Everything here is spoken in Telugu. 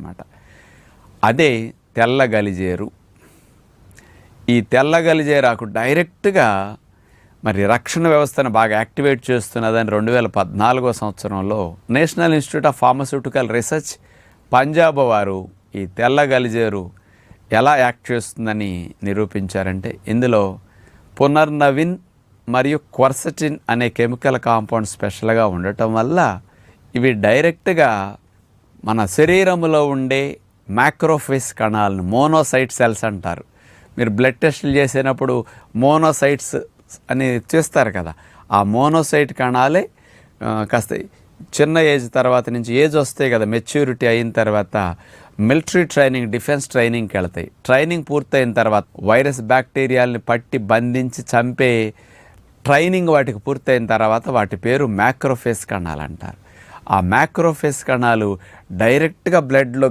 అన్నమాట. అదే తెల్ల గలిజేరు. ఈ తెల్ల గలిజేరాకు డైరెక్ట్గా మరి రక్షణ వ్యవస్థను బాగా యాక్టివేట్ చేస్తున్నదని 2014 సంవత్సరంలో national institute of pharmaceutical research Punjab వారు ఈ తెల్ల గలిజేరు ఎలా యాక్ట్ చేస్తుందని నిరూపించారంటే, ఇందులో పునర్నవిన్ మరియు క్వర్సెటిన్ అనే కెమికల్ కాంపౌండ్ స్పెషల్గా ఉండటం వల్ల ఇవి డైరెక్ట్గా మన శరీరంలో ఉండే మ్యాక్రోఫేజ్ కణాలను, మోనోసైట్ సెల్స్ అంటారు. మీరు బ్లడ్ టెస్టులు చేసినప్పుడు మోనోసైట్స్ అని చేస్తారు కదా, ఆ మోనోసైట్ కణాలే కాస్త చిన్న ఏజ్ తర్వాత నుంచి ఏజ్ వస్తాయి కదా, మెచ్యూరిటీ అయిన తర్వాత మిలిటరీ ట్రైనింగ్, డిఫెన్స్ ట్రైనింగ్కి వెళ్తాయి. ట్రైనింగ్ పూర్తయిన తర్వాత వైరస్ బ్యాక్టీరియాలని పట్టి బంధించి చంపే ట్రైనింగ్ వాటికి పూర్తయిన తర్వాత వాటి పేరు మ్యాక్రోఫేజ్ కణాలు అంటారు. ఆ మ్యాక్రోఫేజ్ కణాలు డైరెక్ట్గా బ్లడ్లో